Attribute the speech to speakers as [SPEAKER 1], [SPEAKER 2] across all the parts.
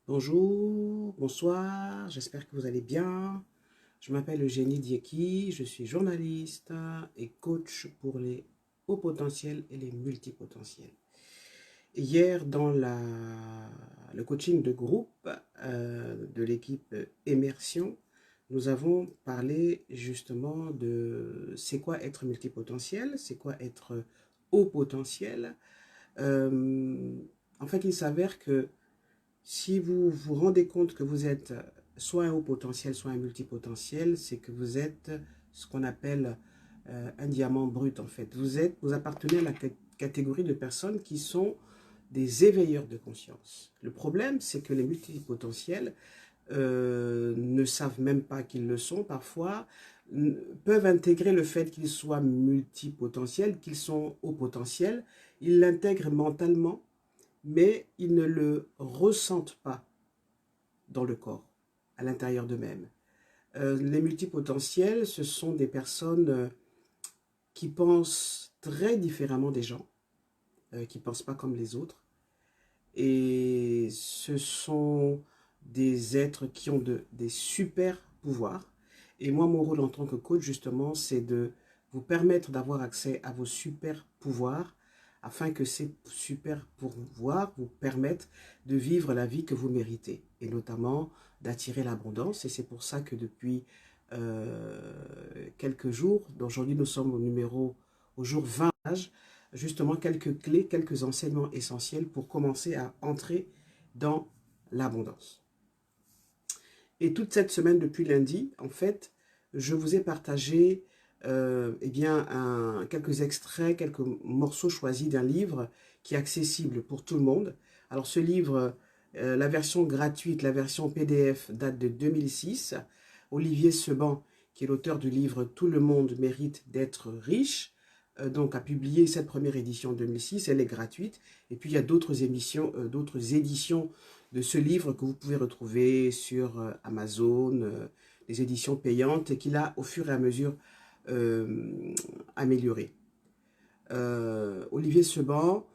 [SPEAKER 1] Bonjour, bonsoir, j'espère que vous allez bien. Je m'appelle Eugénie Dieki, je suis journaliste et coach pour les hauts potentiels et les multipotentiels. Hier, dans le coaching de groupe de l'équipe Immersion, nous avons parlé justement de c'est quoi être multipotentiel, c'est quoi être haut potentiel. Euh, En fait, il s'avère que si vous vous rendez compte que vous êtes soit un haut potentiel, soit un multipotentiel, c'est que vous êtes ce qu'on appelle un diamant brut en fait. Vous appartenez à la catégorie de personnes qui sont des éveilleurs de conscience. Le problème, c'est que les multipotentiels ne savent même pas qu'ils le sont parfois, peuvent intégrer le fait qu'ils soient multipotentiels, qu'ils sont haut potentiels, ils l'intègrent mentalement, mais ils ne le ressentent pas dans le corps, à l'intérieur d'eux-mêmes. Les multipotentiels, ce sont des personnes qui pensent très différemment des gens, qui ne pensent pas comme les autres. Et ce sont des êtres qui ont des super pouvoirs. Et moi, mon rôle en tant que coach, justement, c'est de vous permettre d'avoir accès à vos super pouvoirs afin que ces super pouvoirs vous permettent de vivre la vie que vous méritez et notamment d'attirer l'abondance. Et c'est pour ça que depuis quelques jours, aujourd'hui nous sommes au jour 20, justement quelques clés, quelques enseignements essentiels pour commencer à entrer dans l'abondance. Et toute cette semaine, depuis lundi, en fait, je vous ai partagé quelques extraits, quelques morceaux choisis d'un livre qui est accessible pour tout le monde. Alors ce livre, la version gratuite, la version PDF date de 2006. Olivier Seban, qui est l'auteur du livre « Tout le monde mérite d'être riche », donc a publié cette première édition en 2006, elle est gratuite. Et puis il y a d'autres éditions de ce livre que vous pouvez retrouver sur Amazon, des éditions payantes, et qu'il a au fur et à mesure amélioré. Olivier Seban,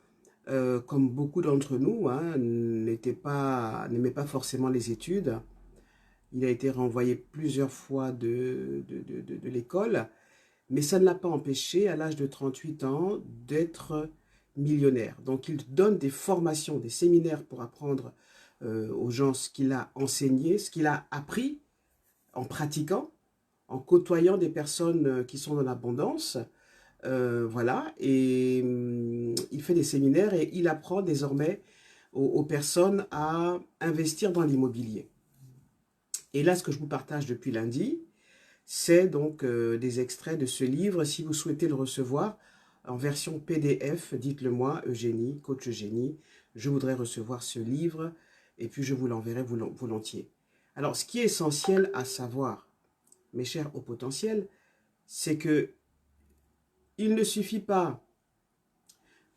[SPEAKER 1] comme beaucoup d'entre nous, hein, n'aimait pas forcément les études. Il a été renvoyé plusieurs fois de l'école, mais ça ne l'a pas empêché, à l'âge de 38 ans, d'être millionnaire. Donc il donne des formations, des séminaires pour apprendre aux gens ce qu'il a enseigné, ce qu'il a appris en pratiquant, en côtoyant des personnes qui sont dans l'abondance. Voilà, et il fait des séminaires et il apprend désormais aux personnes à investir dans l'immobilier. Et là, ce que je vous partage depuis lundi, c'est donc des extraits de ce livre. Si vous souhaitez le recevoir en version PDF, dites-le moi, Eugénie, coach Eugénie, je voudrais recevoir ce livre et puis je vous l'enverrai volontiers. Alors, ce qui est essentiel à savoir, mes chers hauts potentiels, c'est que il ne suffit pas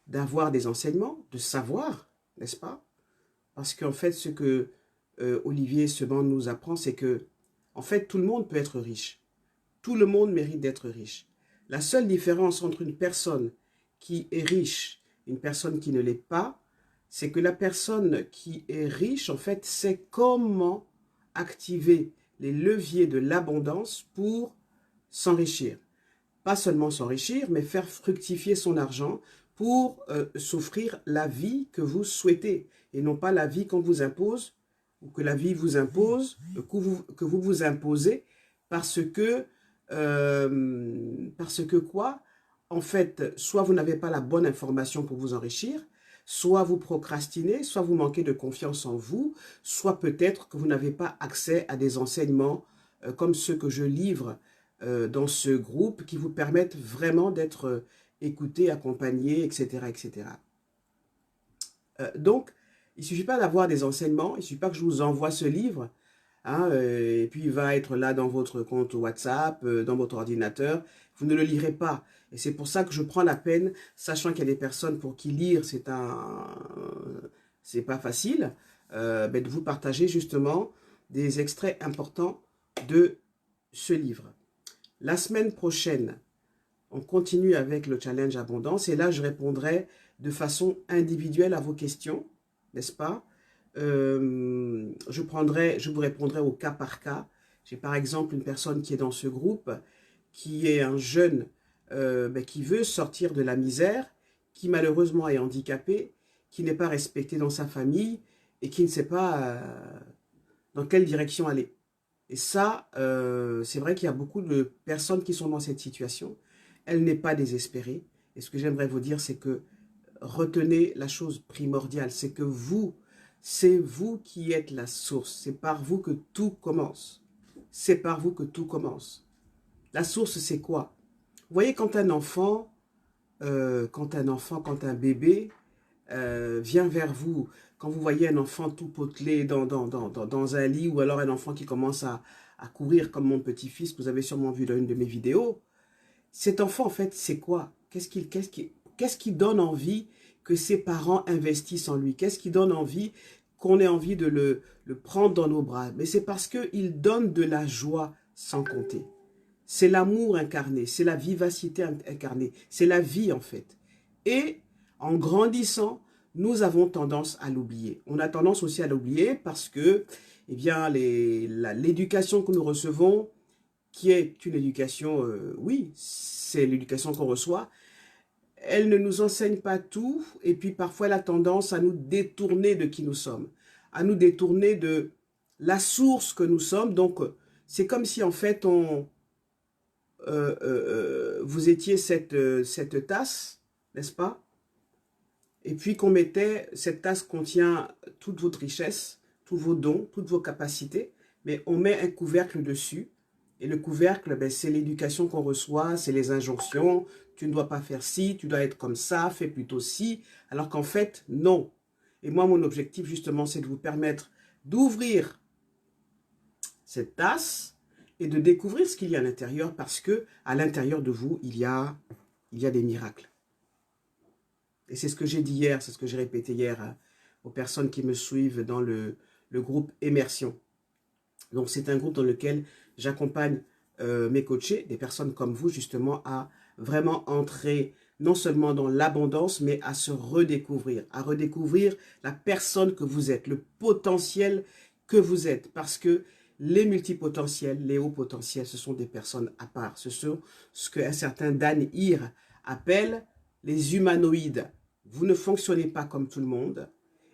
[SPEAKER 1] d'avoir des enseignements, de savoir, n'est-ce pas? Parce qu'en fait, ce que Olivier Seban nous apprend, c'est que, en fait, tout le monde peut être riche. Tout le monde mérite d'être riche. La seule différence entre une personne qui est riche et une personne qui ne l'est pas, c'est que la personne qui est riche, en fait, sait comment activer les leviers de l'abondance pour s'enrichir. Pas seulement s'enrichir, mais faire fructifier son argent pour s'offrir la vie que vous souhaitez et non pas la vie qu'on vous impose ou que la vie vous impose, que vous vous imposez parce que quoi? En fait, soit vous n'avez pas la bonne information pour vous enrichir, soit vous procrastinez, soit vous manquez de confiance en vous, soit peut-être que vous n'avez pas accès à des enseignements comme ceux que je livre dans ce groupe qui vous permettent vraiment d'être écouté, accompagné, etc., etc. Donc, il ne suffit pas d'avoir des enseignements, il ne suffit pas que je vous envoie ce livre, hein, et puis il va être là dans votre compte WhatsApp, dans votre ordinateur. Vous ne le lirez pas. Et c'est pour ça que je prends la peine, sachant qu'il y a des personnes pour qui lire, c'est pas facile, de vous partager justement des extraits importants de ce livre. La semaine prochaine, on continue avec le challenge abondance et là, je répondrai de façon individuelle à vos questions, n'est-ce pas? je vous répondrai au cas par cas. J'ai par exemple une personne qui est dans ce groupe, qui est un jeune qui veut sortir de la misère, qui malheureusement est handicapé, qui n'est pas respecté dans sa famille et qui ne sait pas dans quelle direction aller. Et ça, c'est vrai qu'il y a beaucoup de personnes qui sont dans cette situation. Elle n'est pas désespérée. Et ce que j'aimerais vous dire, c'est que retenez la chose primordiale, c'est que c'est vous qui êtes la source. C'est par vous que tout commence. C'est par vous que tout commence. La source, c'est quoi? Vous voyez, quand un bébé vient vers vous, quand vous voyez un enfant tout potelé dans un lit, ou alors un enfant qui commence à courir comme mon petit-fils, que vous avez sûrement vu dans une de mes vidéos, cet enfant, en fait, c'est quoi? Qu'est-ce qui donne envie que ses parents investissent en lui? Qu'est-ce qui donne envie qu'on ait envie de le prendre dans nos bras? Mais c'est parce qu'il donne de la joie sans compter. C'est l'amour incarné, c'est la vivacité incarnée, c'est la vie en fait. Et en grandissant, nous avons tendance à l'oublier. On a tendance aussi à l'oublier parce que eh bien, l'éducation que nous recevons, qui est une éducation, oui, c'est l'éducation qu'on reçoit, elle ne nous enseigne pas tout, et puis parfois elle a tendance à nous détourner de qui nous sommes, à nous détourner de la source que nous sommes. Donc, c'est comme si en fait, vous étiez cette tasse, n'est-ce pas? Et puis qu'on mettait, cette tasse contient toute votre richesse, tous vos dons, toutes vos capacités, mais on met un couvercle dessus. Et le couvercle, ben, c'est l'éducation qu'on reçoit, c'est les injonctions. Tu ne dois pas faire ci, tu dois être comme ça, fais plutôt ci. Alors qu'en fait, non. Et moi, mon objectif, justement, c'est de vous permettre d'ouvrir cette tasse et de découvrir ce qu'il y a à l'intérieur, parce que à l'intérieur de vous, il y a des miracles. Et c'est ce que j'ai dit hier, c'est ce que j'ai répété hier aux personnes qui me suivent dans le groupe Immersion. Donc, c'est un groupe dans lequel j'accompagne mes coachés, des personnes comme vous, justement, à vraiment entrer non seulement dans l'abondance, mais à se redécouvrir, à redécouvrir la personne que vous êtes, le potentiel que vous êtes. Parce que les multipotentiels, les hauts potentiels, ce sont des personnes à part. Ce sont ce qu'un certain Dan Hir appelle les humanoïdes. Vous ne fonctionnez pas comme tout le monde.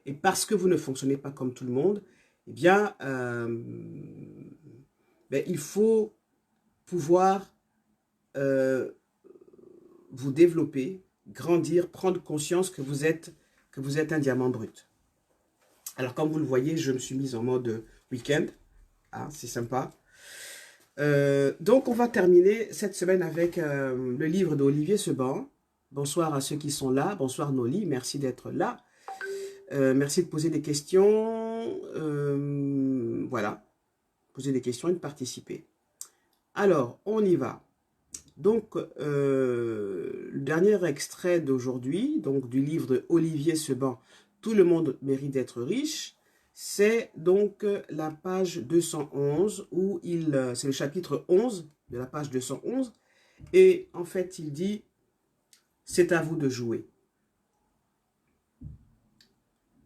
[SPEAKER 1] Et parce que vous ne fonctionnez pas comme tout le monde, eh bien, il faut pouvoir vous développer, grandir, prendre conscience que vous êtes un diamant brut. Alors, comme vous le voyez, je me suis mise en mode week-end. Ah, c'est sympa. Donc, on va terminer cette semaine avec le livre d'Olivier Seban. Bonsoir à ceux qui sont là. Bonsoir Noli, merci d'être là. Merci de poser des questions. Voilà, poser des questions et de participer. Alors, on y va. Donc, le dernier extrait d'aujourd'hui, donc du livre de Olivier Seban, Tout le monde mérite d'être riche, c'est donc la page 211, où c'est le chapitre 11 de la page 211, et en fait, il dit, c'est à vous de jouer.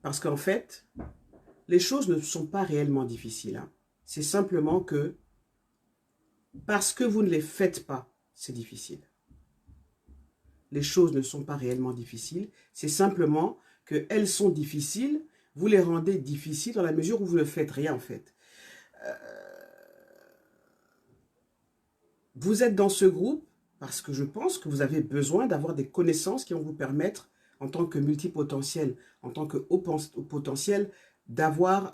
[SPEAKER 1] Parce qu'en fait, les choses ne sont pas réellement difficiles. Hein. C'est simplement que, parce que vous ne les faites pas, c'est difficile. Les choses ne sont pas réellement difficiles. C'est simplement qu'elles sont difficiles. Vous les rendez difficiles dans la mesure où vous ne faites rien, en fait. Vous êtes dans ce groupe parce que je pense que vous avez besoin d'avoir des connaissances qui vont vous permettre, en tant que multipotentiel, en tant que haut potentiel, d'avoir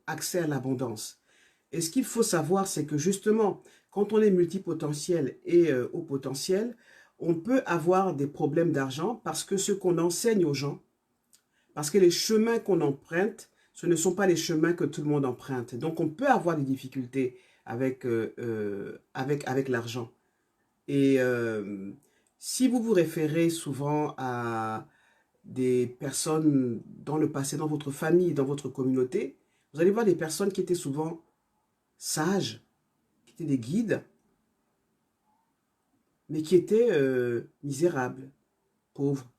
[SPEAKER 1] accès à l'abondance. Et ce qu'il faut savoir, c'est que justement, quand on est multipotentiel et haut potentiel, on peut avoir des problèmes d'argent parce que ce qu'on enseigne aux gens, parce que les chemins qu'on emprunte, ce ne sont pas les chemins que tout le monde emprunte. Donc, on peut avoir des difficultés avec l'argent. Et si vous vous référez souvent à des personnes dans le passé, dans votre famille, dans votre communauté, vous allez voir des personnes qui étaient souvent sages, qui étaient des guides, mais qui étaient misérables, pauvres.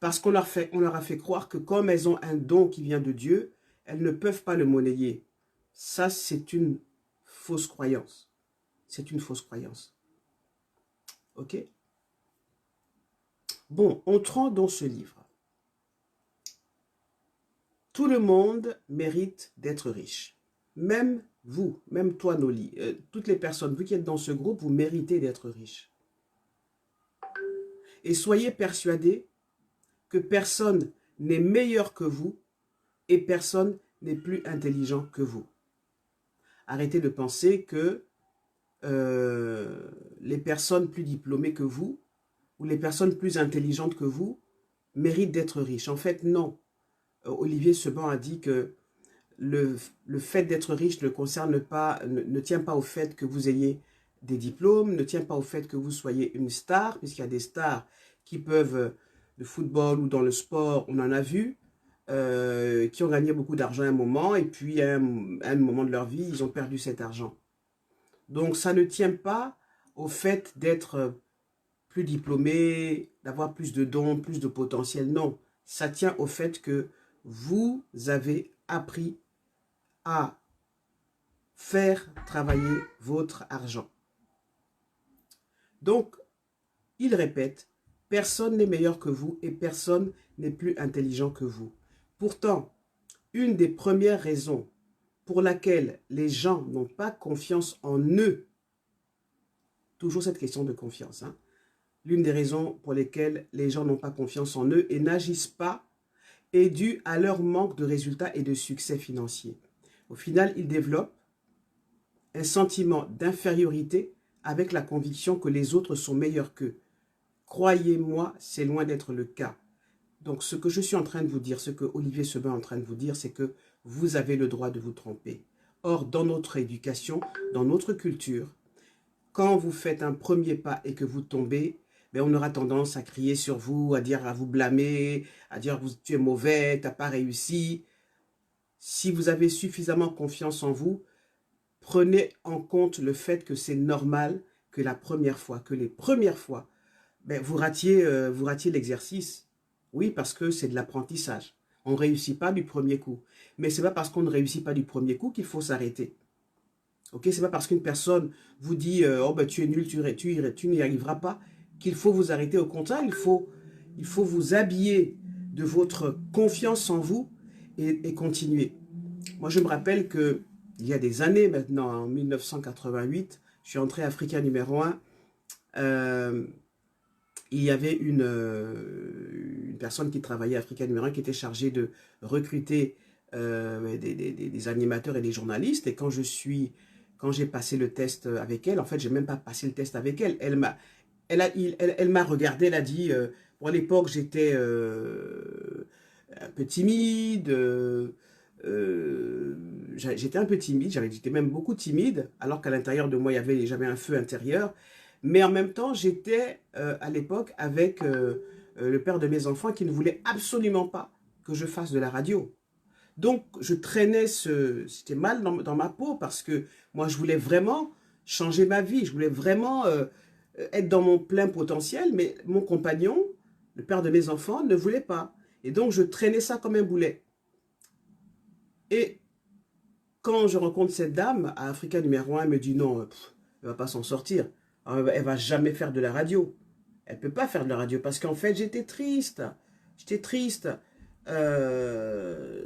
[SPEAKER 1] Parce qu'on leur a fait croire que comme elles ont un don qui vient de Dieu, elles ne peuvent pas le monnayer. Ça, c'est une fausse croyance. C'est une fausse croyance. Ok? Bon, entrons dans ce livre. Tout le monde mérite d'être riche. Même vous, même toi, Noli, toutes les personnes, vous qui êtes dans ce groupe, vous méritez d'être riche. Et soyez persuadés que personne n'est meilleur que vous et personne n'est plus intelligent que vous. Arrêtez de penser que les personnes plus diplômées que vous ou les personnes plus intelligentes que vous méritent d'être riches. En fait, non. Olivier Seban a dit que le fait d'être riche ne tient pas au fait que vous ayez des diplômes, ne tient pas au fait que vous soyez une star, puisqu'il y a des stars qui peuvent, de football ou dans le sport, on en a vu, qui ont gagné beaucoup d'argent à un moment, et puis à un moment de leur vie, ils ont perdu cet argent. Donc ça ne tient pas au fait d'être plus diplômé, d'avoir plus de dons, plus de potentiel, non. Ça tient au fait que vous avez appris à faire travailler votre argent. Donc, il répète, personne n'est meilleur que vous et personne n'est plus intelligent que vous. Pourtant, une des premières raisons pour laquelle les gens n'ont pas confiance en eux, toujours cette question de confiance, hein, l'une des raisons pour lesquelles les gens n'ont pas confiance en eux et n'agissent pas est due à leur manque de résultats et de succès financiers. Au final, ils développent un sentiment d'infériorité avec la conviction que les autres sont meilleurs qu'eux. Croyez-moi, c'est loin d'être le cas. Donc, ce que je suis en train de vous dire, ce que Olivier Seban est en train de vous dire, c'est que vous avez le droit de vous tromper. Or, dans notre éducation, dans notre culture, quand vous faites un premier pas et que vous tombez, ben on aura tendance à crier sur vous, à vous blâmer, à dire que tu es mauvais, tu n'as pas réussi. Si vous avez suffisamment confiance en vous, prenez en compte le fait que c'est normal que la première fois, que les premières fois, ben vous ratiez l'exercice. Oui, parce que c'est de l'apprentissage. On ne réussit pas du premier coup. Mais ce n'est pas parce qu'on ne réussit pas du premier coup qu'il faut s'arrêter. Ok, c'est pas parce qu'une personne vous dit oh ben tu es nul, tu n'y arriveras pas, qu'il faut vous arrêter. Au contraire, il faut vous habiller de votre confiance en vous et continuer. Moi, je me rappelle que il y a des années maintenant, en 1988, je suis entré Africa numéro 1. Il y avait une personne qui travaillait à Africa numéro 1 qui était chargée de recruter des animateurs et des journalistes. Et quand j'ai passé le test avec elle, en fait, j'ai même pas passé le test avec elle. Elle m'a regardé, elle a dit, bon, à l'époque, j'étais un peu timide, j'étais un peu timide, j'étais même beaucoup timide, alors qu'à l'intérieur de moi, j'avais un feu intérieur. Mais en même temps, j'étais à l'époque avec le père de mes enfants qui ne voulait absolument pas que je fasse de la radio. Donc, je traînais c'était mal dans ma peau parce que moi, je voulais vraiment changer ma vie. Je voulais vraiment être dans mon plein potentiel, mais mon compagnon, le père de mes enfants, ne voulait pas. Et donc, je traînais ça comme un boulet. Et quand je rencontre cette dame à Africa numéro 1, elle me dit non, elle ne va pas s'en sortir. Elle ne va jamais faire de la radio. Elle ne peut pas faire de la radio parce qu'en fait, j'étais triste. J'étais triste. J'aurais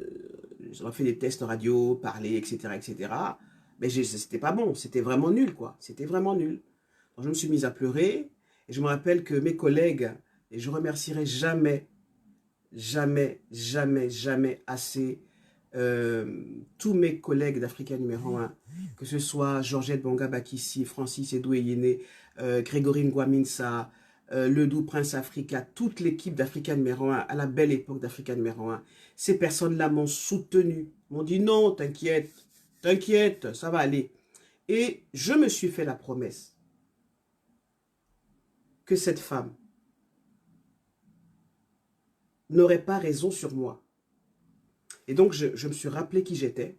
[SPEAKER 1] fait des tests radio, parler, etc., etc. Mais c'était pas bon. C'était vraiment nul, quoi. C'était vraiment nul. Donc, je me suis mise à pleurer. Et je me rappelle que mes collègues, et je remercierai jamais, jamais, jamais, jamais assez tous mes collègues d'Africa numéro 1, que ce soit Georgette Bonga Bakissi, Francis Edoué-Yéné, Grégory Ngwaminsa, Ledou Prince Africa, toute l'équipe d'Africa numéro 1, à la belle époque d'Africa numéro 1, ces personnes-là m'ont soutenu, m'ont dit non, t'inquiète, t'inquiète, ça va aller. Et je me suis fait la promesse que cette femme n'aurait pas raison sur moi. Et donc, je me suis rappelé qui j'étais.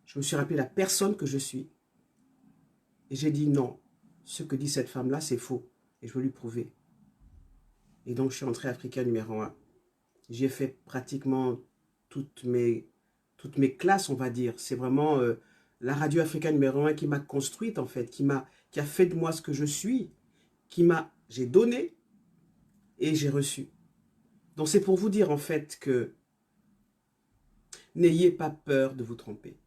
[SPEAKER 1] Je me suis rappelé la personne que je suis. Et j'ai dit non, ce que dit cette femme-là, c'est faux. Et je veux lui prouver. Et donc, je suis entré Africain numéro 1. J'ai fait pratiquement toutes mes toutes mes classes, on va dire. C'est vraiment la radio africaine numéro 1 qui m'a construite, en fait, qui a fait de moi ce que je suis, j'ai donné et j'ai reçu. Donc c'est pour vous dire, en fait, que n'ayez pas peur de vous tromper.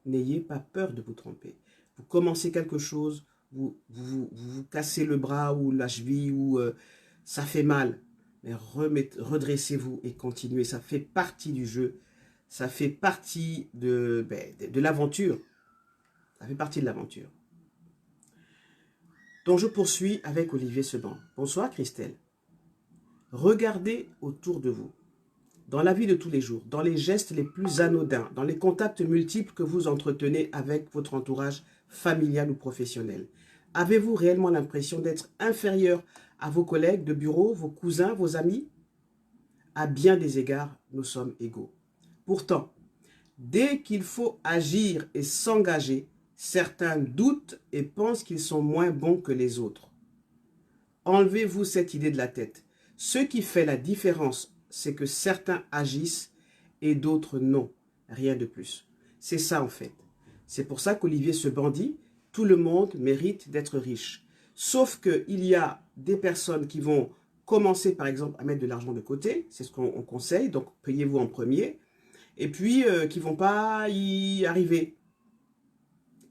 [SPEAKER 1] N'ayez pas peur de vous tromper. Vous commencez quelque chose, vous cassez le bras ou la cheville ou ça fait mal. Mais redressez-vous et continuez. Ça fait partie du jeu. Ça fait partie de l'aventure. Ça fait partie de l'aventure. Donc je poursuis avec Olivier Seban. Bonsoir Christelle. Regardez autour de vous. Dans la vie de tous les jours, dans les gestes les plus anodins, dans les contacts multiples que vous entretenez avec votre entourage familial ou professionnel, avez-vous réellement l'impression d'être inférieur à vos collègues de bureau, vos cousins, vos amis? À bien des égards, nous sommes égaux. Pourtant, dès qu'il faut agir et s'engager, certains doutent et pensent qu'ils sont moins bons que les autres. Enlevez-vous cette idée de la tête. Ce qui fait la différence, c'est que certains agissent et d'autres non. Rien de plus. C'est ça en fait. C'est pour ça qu'Olivier Seban dit, tout le monde mérite d'être riche. Sauf qu'il y a des personnes qui vont commencer par exemple à mettre de l'argent de côté, c'est ce qu'on conseille, donc payez-vous en premier, et puis qui ne vont pas y arriver,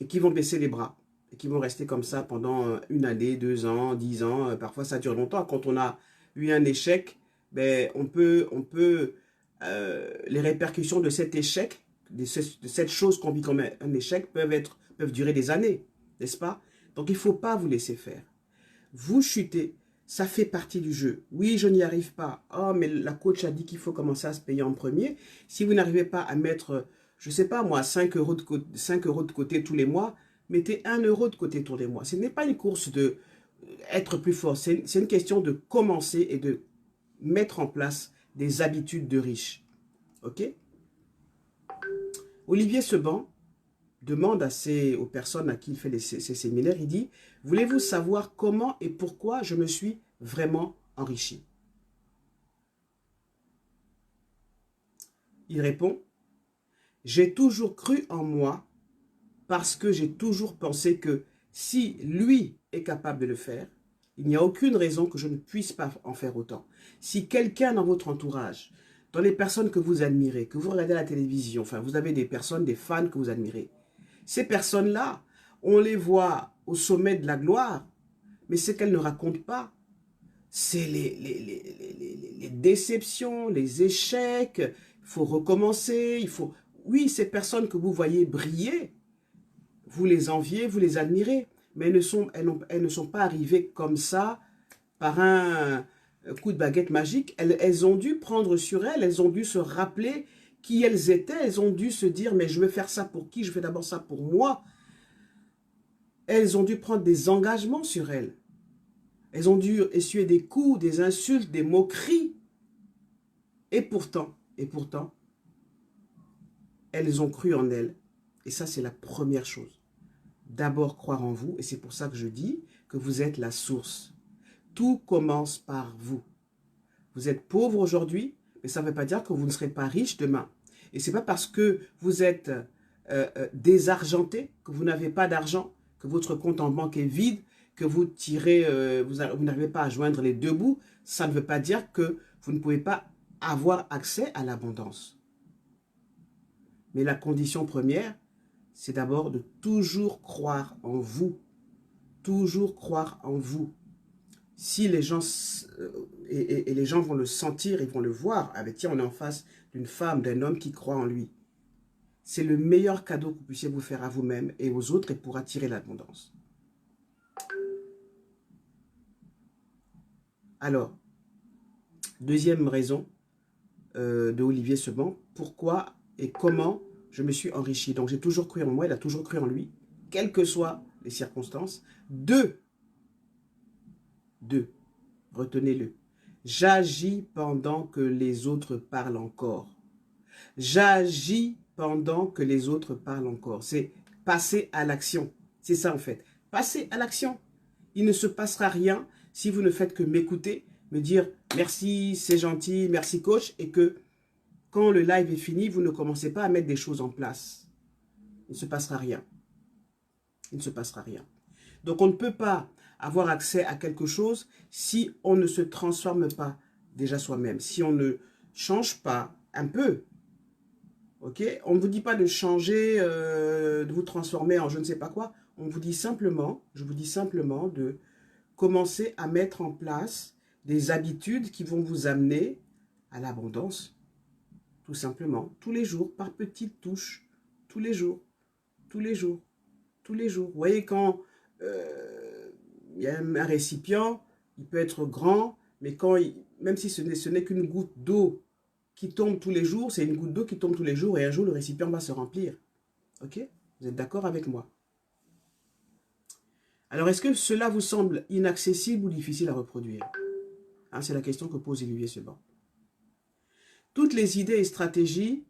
[SPEAKER 1] et qui vont baisser les bras, et qui vont rester comme ça pendant 1 année, 2 ans, 10 ans, parfois ça dure longtemps. Quand on a eu un échec, ben, les répercussions de cet échec, de cette chose qu'on vit comme un échec, peuvent durer des années, n'est-ce pas? Donc il ne faut pas vous laisser faire. Vous chutez, ça fait partie du jeu. Oui, je n'y arrive pas. Oh, mais la coach a dit qu'il faut commencer à se payer en premier. Si vous n'arrivez pas à mettre, je ne sais pas moi, 5 euros de côté tous les mois, mettez 1 euro de côté tous les mois. Ce n'est pas une course de être plus fort. C'est une question de commencer et de mettre en place des habitudes de riches. Ok? Olivier Seban demande aux personnes à qui il fait ces séminaires, il dit, voulez-vous savoir comment et pourquoi je me suis vraiment enrichi? Il répond, j'ai toujours cru en moi parce que j'ai toujours pensé que si lui est capable de le faire, il n'y a aucune raison que je ne puisse pas en faire autant. Si quelqu'un dans votre entourage, dans les personnes que vous admirez, que vous regardez à la télévision, enfin vous avez des personnes, des fans que vous admirez, ces personnes-là, on les voit au sommet de la gloire, mais ce qu'elles ne racontent pas, c'est les déceptions, les échecs, il faut recommencer, Oui, ces personnes que vous voyez briller, vous les enviez, vous les admirez, mais elles ne sont pas arrivées comme ça, par un coup de baguette magique. Elles ont dû prendre sur elles ont dû se rappeler qui elles étaient, elles ont dû se dire, mais je vais faire ça pour qui? Je fais d'abord ça pour moi. Elles ont dû prendre des engagements sur elles. Elles ont dû essuyer des coups, des insultes, des moqueries. Et pourtant, elles ont cru en elles. Et ça, c'est la première chose. D'abord, croire en vous. Et c'est pour ça que je dis que vous êtes la source. Tout commence par vous. Vous êtes pauvre aujourd'hui, mais ça ne veut pas dire que vous ne serez pas riche demain. Et ce n'est pas parce que vous êtes désargenté, que vous n'avez pas d'argent, que votre compte en banque est vide, que vous n'arrivez pas à joindre les deux bouts. Ça ne veut pas dire que vous ne pouvez pas avoir accès à l'abondance. Mais la condition première, c'est d'abord de toujours croire en vous. Toujours croire en vous. Si les gens, et les gens vont le sentir, ils vont le voir, avec tiens, on est en face d'une femme, d'un homme qui croit en lui. C'est le meilleur cadeau que vous puissiez vous faire à vous-même et aux autres et pour attirer l'abondance. Alors, deuxième raison de Olivier Seban, pourquoi et comment je me suis enrichi. Donc j'ai toujours cru en moi, il a toujours cru en lui, quelles que soient les circonstances. Deux, retenez-le, j'agis pendant que les autres parlent encore. J'agis pendant que les autres parlent encore. C'est passer à l'action. C'est ça en fait. Passer à l'action. Il ne se passera rien si vous ne faites que m'écouter, me dire merci, c'est gentil, merci coach, et que quand le live est fini, vous ne commencez pas à mettre des choses en place. Il ne se passera rien. Il ne se passera rien. Donc, on ne peut pas avoir accès à quelque chose si on ne se transforme pas déjà soi-même, si on ne change pas un peu. Ok? On ne vous dit pas de changer, de vous transformer en je ne sais pas quoi. On vous dit simplement, je vous dis simplement de commencer à mettre en place des habitudes qui vont vous amener à l'abondance. Tout simplement, tous les jours, par petites touches, tous les jours, tous les jours, tous les jours. Vous voyez, quand il y a un récipient, il peut être grand, mais même si ce n'est qu'une goutte d'eau qui tombe tous les jours, c'est une goutte d'eau qui tombe tous les jours et un jour le récipient va se remplir. Ok? Vous êtes d'accord avec moi? Alors, est-ce que cela vous semble inaccessible ou difficile à reproduire? Hein, c'est la question que pose Olivier Seban. Toutes les idées et stratégies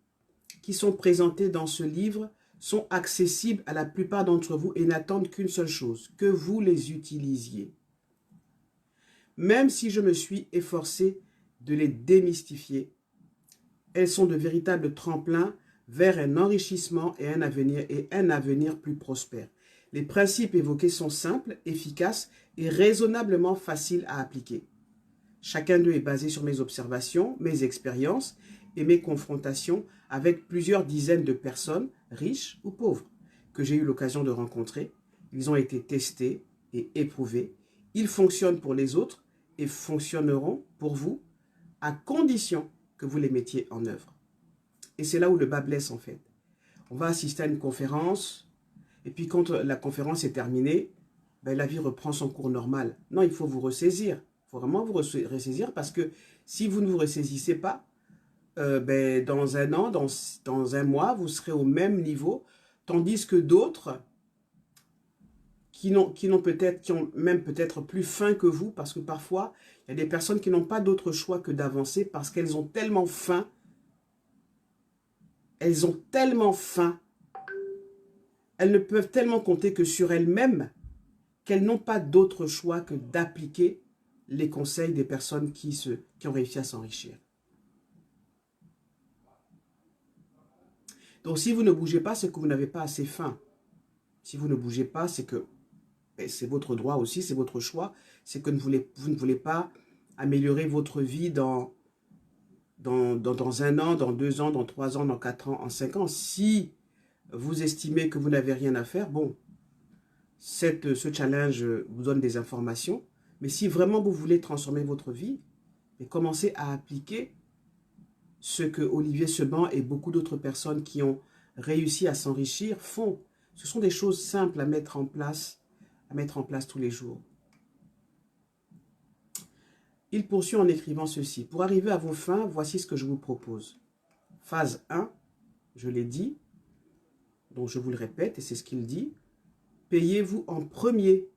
[SPEAKER 1] qui sont présentées dans ce livre sont accessibles à la plupart d'entre vous et n'attendent qu'une seule chose, que vous les utilisiez. Même si je me suis efforcé de les démystifier, elles sont de véritables tremplins vers un enrichissement et un avenir plus prospère. Les principes évoqués sont simples, efficaces et raisonnablement faciles à appliquer. Chacun d'eux est basé sur mes observations, mes expériences et mes confrontations avec plusieurs dizaines de personnes, riches ou pauvres, que j'ai eu l'occasion de rencontrer. Ils ont été testés et éprouvés. Ils fonctionnent pour les autres et fonctionneront pour vous, à condition que vous les mettiez en œuvre. Et c'est là où le bas blesse en fait. On va assister à une conférence, et puis quand la conférence est terminée, ben, la vie reprend son cours normal. Non, il faut vous ressaisir. Il faut vraiment vous ressaisir parce que si vous ne vous ressaisissez pas, ben, dans un an, dans un mois, vous serez au même niveau, tandis que d'autres qui ont même peut-être plus faim que vous, parce que parfois, il y a des personnes qui n'ont pas d'autre choix que d'avancer parce qu'elles ont tellement faim, elles ne peuvent tellement compter que sur elles-mêmes qu'elles n'ont pas d'autre choix que d'appliquer les conseils des personnes qui ont réussi à s'enrichir. Donc, si vous ne bougez pas, c'est que vous n'avez pas assez faim. Si vous ne bougez pas, c'est que c'est votre droit aussi, c'est votre choix. C'est que vous ne voulez pas améliorer votre vie dans un an, dans 2 ans, dans 3 ans, dans 4 ans, en 5 ans. Si vous estimez que vous n'avez rien à faire, bon, ce challenge vous donne des informations. Mais si vraiment vous voulez transformer votre vie, et commencer à appliquer ce que Olivier Seban et beaucoup d'autres personnes qui ont réussi à s'enrichir font. Ce sont des choses simples à mettre en place tous les jours. Il poursuit en écrivant ceci. Pour arriver à vos fins, voici ce que je vous propose. Phase 1, je l'ai dit, donc je vous le répète, et c'est ce qu'il dit. Payez-vous en premier.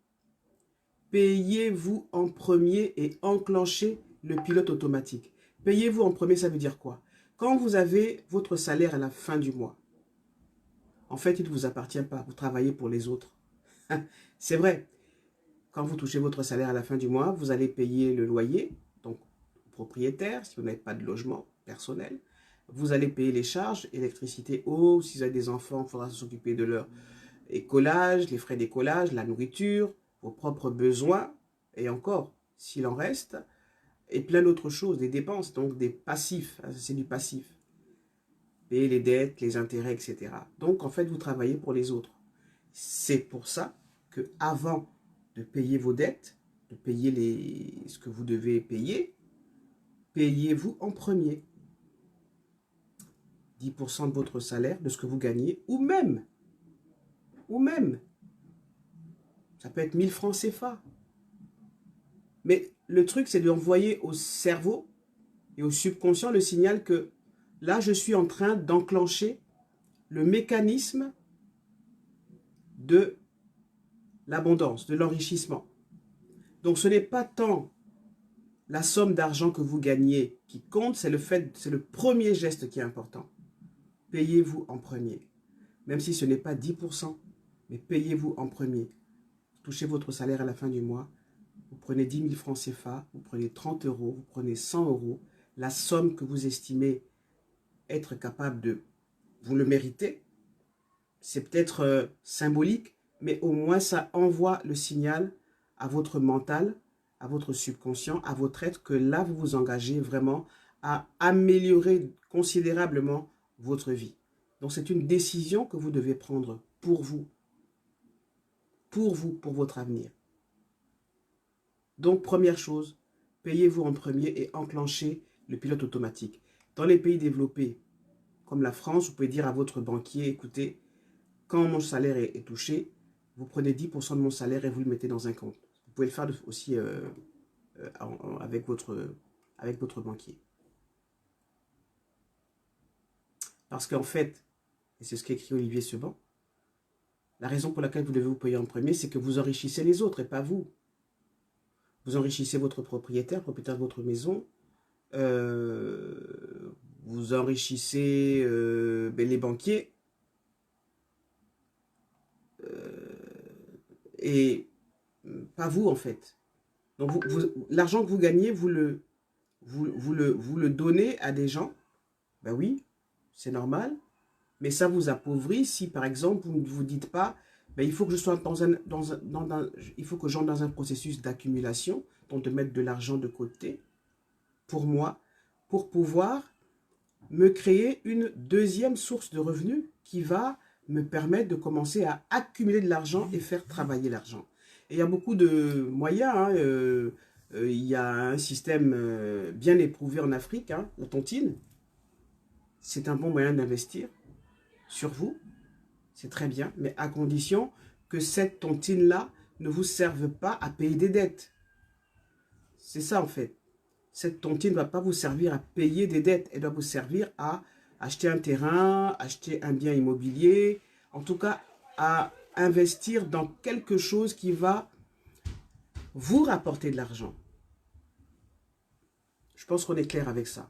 [SPEAKER 1] Payez-vous en premier et enclenchez le pilote automatique. Payez-vous en premier, ça veut dire quoi? Quand vous avez votre salaire à la fin du mois, en fait, il ne vous appartient pas. Vous travaillez pour les autres. C'est vrai. Quand vous touchez votre salaire à la fin du mois, vous allez payer le loyer, donc propriétaire, si vous n'avez pas de logement personnel. Vous allez payer les charges, électricité, eau. Si vous avez des enfants, il faudra s'occuper de leur écolage, les frais d'écolage, la nourriture, vos propres besoins, et encore, s'il en reste, et plein d'autres choses, des dépenses, donc des passifs, c'est du passif. Payer les dettes, les intérêts, etc. Donc, en fait, vous travaillez pour les autres. C'est pour ça que avant de payer vos dettes, de payer ce que vous devez payer, payez-vous en premier 10% de votre salaire, de ce que vous gagnez, ou même, ça peut être 1000 francs CFA. Mais le truc, c'est d'envoyer au cerveau et au subconscient le signal que là, je suis en train d'enclencher le mécanisme de l'abondance, de l'enrichissement. Donc, ce n'est pas tant la somme d'argent que vous gagnez qui compte, c'est le premier geste qui est important. Payez-vous en premier. Même si ce n'est pas 10%, mais payez-vous en premier. Touchez votre salaire à la fin du mois. Vous prenez 10 000 francs CFA, vous prenez 30 euros, vous prenez 100 euros, la somme que vous estimez être capable de... Vous le méritez. C'est peut-être symbolique, mais au moins ça envoie le signal à votre mental, à votre subconscient, à votre être, que là, vous vous engagez vraiment à améliorer considérablement votre vie. Donc, c'est une décision que vous devez prendre pour vous, pour votre avenir. Donc, première chose, payez-vous en premier et enclenchez le pilote automatique. Dans les pays développés, comme la France, vous pouvez dire à votre banquier, écoutez, quand mon salaire est touché, vous prenez 10% de mon salaire et vous le mettez dans un compte. Vous pouvez le faire aussi avec votre banquier. Parce qu'en fait, et c'est ce qu'écrit Olivier Seban, la raison pour laquelle vous devez vous payer en premier, c'est que vous enrichissez les autres et pas vous. Vous enrichissez votre propriétaire de votre maison, vous enrichissez les banquiers, et pas vous en fait. Donc l'argent que vous gagnez, vous le donnez à des gens, ben oui, c'est normal, mais ça vous appauvrit si par exemple vous ne vous dites pas, ben, il faut que je sois il faut que j'entre dans un processus d'accumulation, donc de mettre de l'argent de côté pour moi, pour pouvoir me créer une deuxième source de revenus qui va me permettre de commencer à accumuler de l'argent et faire travailler l'argent. Et il y a beaucoup de moyens. Hein, il y a un système bien éprouvé en Afrique, hein, la tontine. C'est un bon moyen d'investir sur vous. C'est très bien, mais à condition que cette tontine-là ne vous serve pas à payer des dettes. C'est ça en fait. Cette tontine ne va pas vous servir à payer des dettes. Elle doit vous servir à acheter un terrain, acheter un bien immobilier, en tout cas à investir dans quelque chose qui va vous rapporter de l'argent. Je pense qu'on est clair avec ça.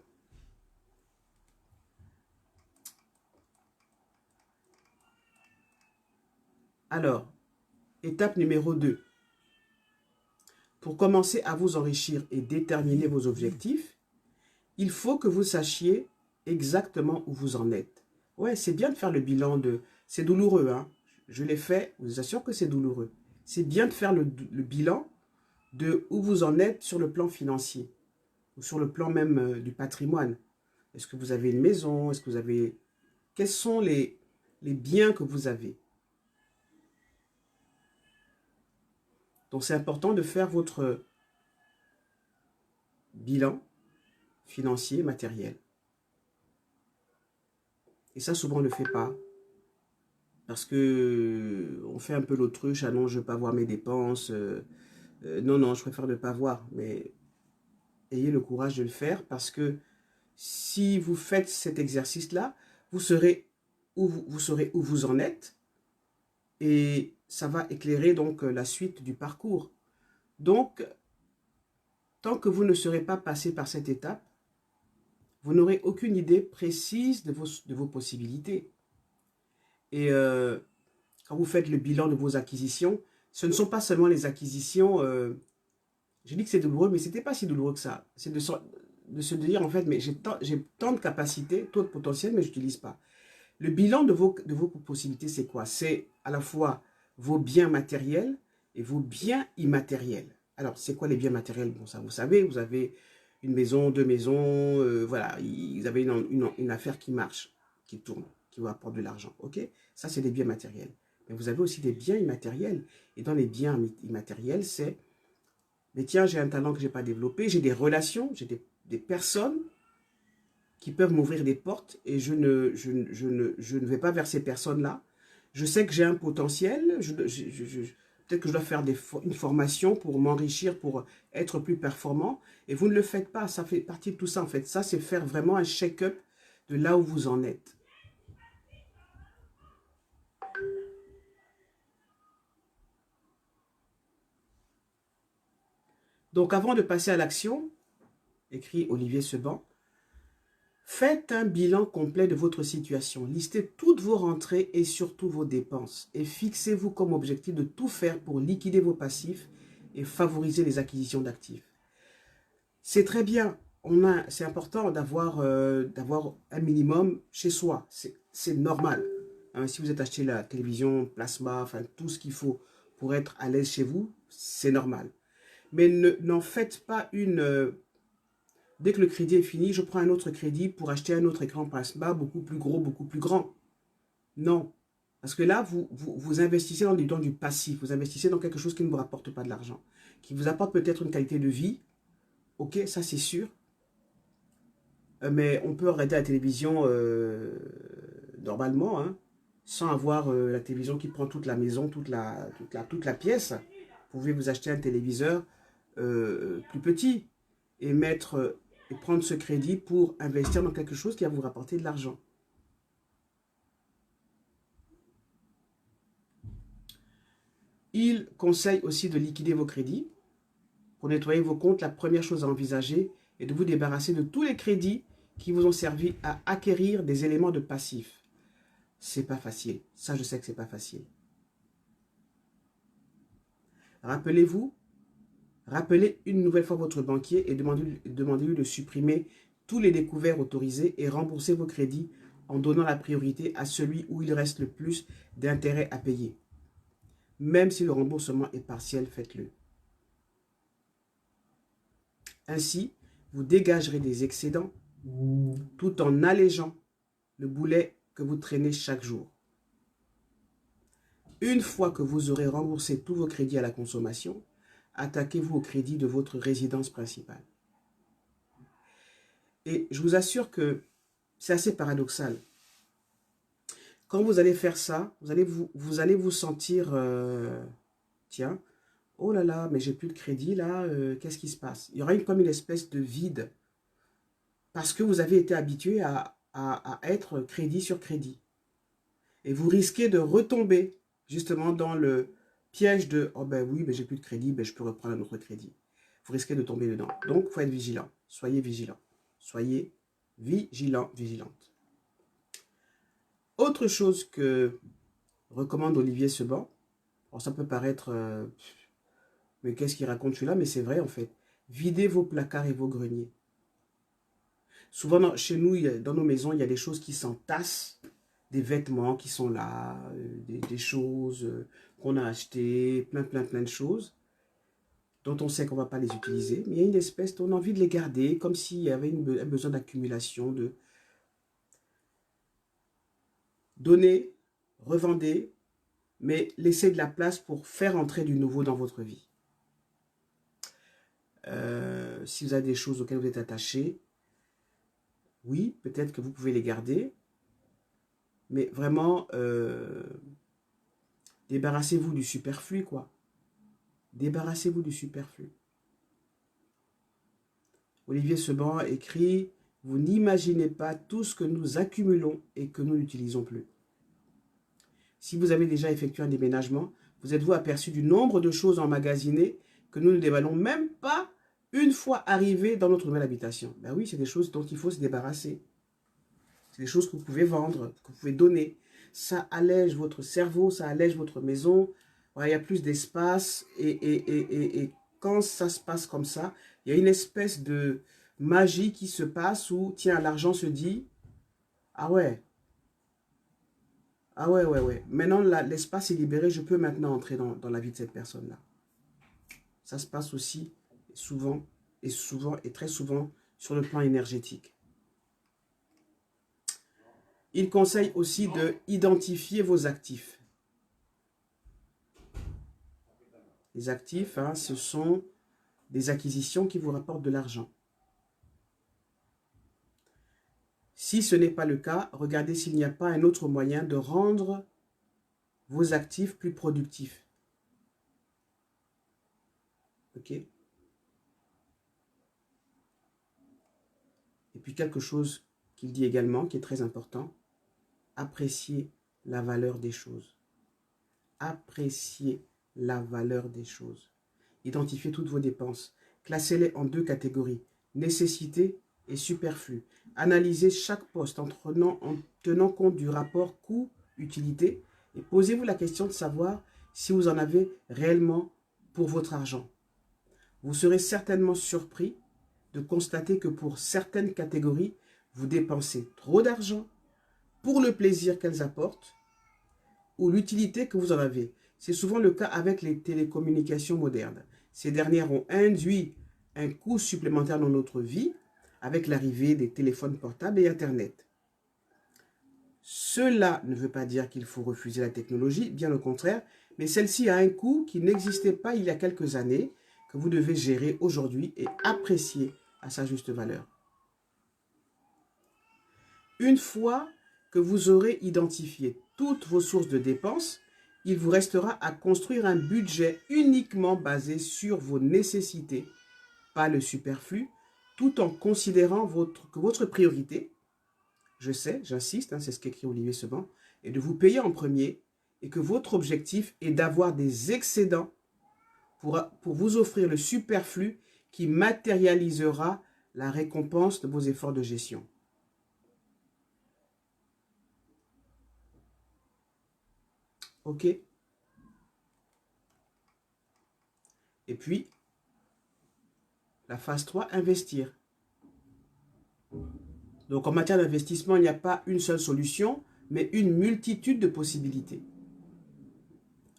[SPEAKER 1] Alors, étape numéro 2. Pour commencer à vous enrichir et déterminer vos objectifs, il faut que vous sachiez exactement où vous en êtes. Ouais, c'est bien de faire le bilan de... C'est douloureux, hein. Je l'ai fait, je vous assure que c'est douloureux. C'est bien de faire le bilan de où vous en êtes sur le plan financier, ou sur le plan même du patrimoine. Est-ce que vous avez une maison? Est-ce que vous avez... Quels sont les biens que vous avez? Donc c'est important de faire votre bilan financier, matériel. Et ça, souvent, on ne le fait pas. Parce que on fait un peu l'autruche. Ah non, je ne veux pas voir mes dépenses. Non, je préfère ne pas voir. Mais ayez le courage de le faire parce que si vous faites cet exercice-là, vous saurez où vous en êtes. Et ça va éclairer donc la suite du parcours. Donc, tant que vous ne serez pas passé par cette étape, vous n'aurez aucune idée précise de vos possibilités. Et quand vous faites le bilan de vos acquisitions, ce ne sont pas seulement les acquisitions, je dis que c'est douloureux, mais ce n'était pas si douloureux que ça. C'est de se dire, en fait, mais j'ai tant de capacités, tant de potentiel, mais je n'utilise pas. Le bilan de vos possibilités, c'est quoi? C'est à la fois vos biens matériels et vos biens immatériels. Alors, c'est quoi les biens matériels? Bon, ça, vous savez, vous avez une maison, 2 maisons, voilà, vous avez une affaire qui marche, qui tourne, qui vous apporte de l'argent, ok? Ça, c'est des biens matériels. Mais vous avez aussi des biens immatériels. Et dans les biens immatériels, c'est, mais tiens, j'ai un talent que je n'ai pas développé, j'ai des relations, j'ai des personnes qui peuvent m'ouvrir des portes et je ne vais pas vers ces personnes-là. Je sais que j'ai un potentiel, peut-être que je dois faire une formation pour m'enrichir, pour être plus performant, et vous ne le faites pas. Ça fait partie de tout ça, en fait. Ça, c'est faire vraiment un check-up de là où vous en êtes. Donc, avant de passer à l'action, écrit Olivier Seban, faites un bilan complet de votre situation. Listez toutes vos rentrées et surtout vos dépenses. Et fixez-vous comme objectif de tout faire pour liquider vos passifs et favoriser les acquisitions d'actifs. C'est très bien. c'est important d'avoir un minimum chez soi. C'est normal. Hein, si vous êtes acheté la télévision, plasma, enfin tout ce qu'il faut pour être à l'aise chez vous, c'est normal. Mais n'en faites pas une... dès que le crédit est fini, je prends un autre crédit pour acheter un autre écran plasma beaucoup plus gros, beaucoup plus grand. Non. Parce que là, vous investissez dans du passif. Vous investissez dans quelque chose qui ne vous rapporte pas de l'argent. Qui vous apporte peut-être une qualité de vie. Ok, ça c'est sûr. Mais on peut regarder la télévision normalement, hein, sans avoir la télévision qui prend toute la maison, toute la pièce. Vous pouvez vous acheter un téléviseur plus petit et et prendre ce crédit pour investir dans quelque chose qui va vous rapporter de l'argent. Il conseille aussi de liquider vos crédits. Pour nettoyer vos comptes, la première chose à envisager est de vous débarrasser de tous les crédits qui vous ont servi à acquérir des éléments de passif. C'est pas facile. Ça, je sais que c'est pas facile. Rappelez-vous, rappelez une nouvelle fois votre banquier et demandez-lui de supprimer tous les découverts autorisés et rembourser vos crédits en donnant la priorité à celui où il reste le plus d'intérêts à payer. Même si le remboursement est partiel, faites-le. Ainsi, vous dégagerez des excédents tout en allégeant le boulet que vous traînez chaque jour. Une fois que vous aurez remboursé tous vos crédits à la consommation, attaquez-vous au crédit de votre résidence principale. Et je vous assure que c'est assez paradoxal. Quand vous allez faire ça, vous allez vous sentir, tiens, oh là là, mais j'ai plus de crédit là, qu'est-ce qui se passe? Il y aura comme une espèce de vide parce que vous avez été habitué à être crédit sur crédit. Et vous risquez de retomber justement dans le piège de « Oh ben oui, ben j'ai plus de crédit, ben je peux reprendre un autre crédit. » Vous risquez de tomber dedans. Donc, il faut être vigilant. Soyez vigilant. Soyez vigilant, vigilante. Autre chose que recommande Olivier Seban, alors ça peut paraître mais qu'est-ce qu'il raconte celui-là? Mais c'est vrai en fait. Videz vos placards et vos greniers. Souvent, chez nous, dans nos maisons, il y a des choses qui s'entassent, des vêtements qui sont là, des choses qu'on a achetées, plein de choses dont on sait qu'on ne va pas les utiliser. Mais il y a une espèce, on a envie de les garder, comme s'il y avait un besoin d'accumulation, de donner, revendez, mais laissez de la place pour faire entrer du nouveau dans votre vie. Si vous avez des choses auxquelles vous êtes attaché, oui, peut-être que vous pouvez les garder, mais vraiment, débarrassez-vous du superflu, quoi. Débarrassez-vous du superflu. Olivier Seban écrit « Vous n'imaginez pas tout ce que nous accumulons et que nous n'utilisons plus. » Si vous avez déjà effectué un déménagement, vous êtes-vous aperçu du nombre de choses emmagasinées que nous ne déballons même pas une fois arrivés dans notre nouvelle habitation? Ben oui, c'est des choses dont il faut se débarrasser. C'est des choses que vous pouvez vendre, que vous pouvez donner. Ça allège votre cerveau, ça allège votre maison. Voilà, il y a plus d'espace. Et quand ça se passe comme ça, il y a une espèce de magie qui se passe où, tiens, l'argent se dit, ah ouais, ouais. Maintenant, l'espace est libéré, je peux maintenant entrer dans la vie de cette personne-là. Ça se passe aussi souvent, et très souvent, sur le plan énergétique. Il conseille aussi d'identifier vos actifs. Les actifs, hein, ce sont des acquisitions qui vous rapportent de l'argent. Si ce n'est pas le cas, regardez s'il n'y a pas un autre moyen de rendre vos actifs plus productifs. Ok? Et puis quelque chose qu'il dit également, qui est très important, appréciez la valeur des choses. Appréciez la valeur des choses. Identifiez toutes vos dépenses. Classez-les en deux catégories, nécessité et superflu. Analysez chaque poste en tenant compte du rapport coût-utilité et posez-vous la question de savoir si vous en avez réellement pour votre argent. Vous serez certainement surpris de constater que pour certaines catégories, vous dépensez trop d'argent pour le plaisir qu'elles apportent ou l'utilité que vous en avez. C'est souvent le cas avec les télécommunications modernes. Ces dernières ont induit un coût supplémentaire dans notre vie avec l'arrivée des téléphones portables et Internet. Cela ne veut pas dire qu'il faut refuser la technologie, bien au contraire, mais celle-ci a un coût qui n'existait pas il y a quelques années, que vous devez gérer aujourd'hui et apprécier à sa juste valeur. Une fois que vous aurez identifié toutes vos sources de dépenses, il vous restera à construire un budget uniquement basé sur vos nécessités, pas le superflu, tout en considérant que votre priorité, je sais, j'insiste, hein, c'est ce qu'écrit Olivier Seban, est de vous payer en premier et que votre objectif est d'avoir des excédents pour vous offrir le superflu qui matérialisera la récompense de vos efforts de gestion. OK? Et puis, la phase 3, investir. Donc, en matière d'investissement, il n'y a pas une seule solution, mais une multitude de possibilités.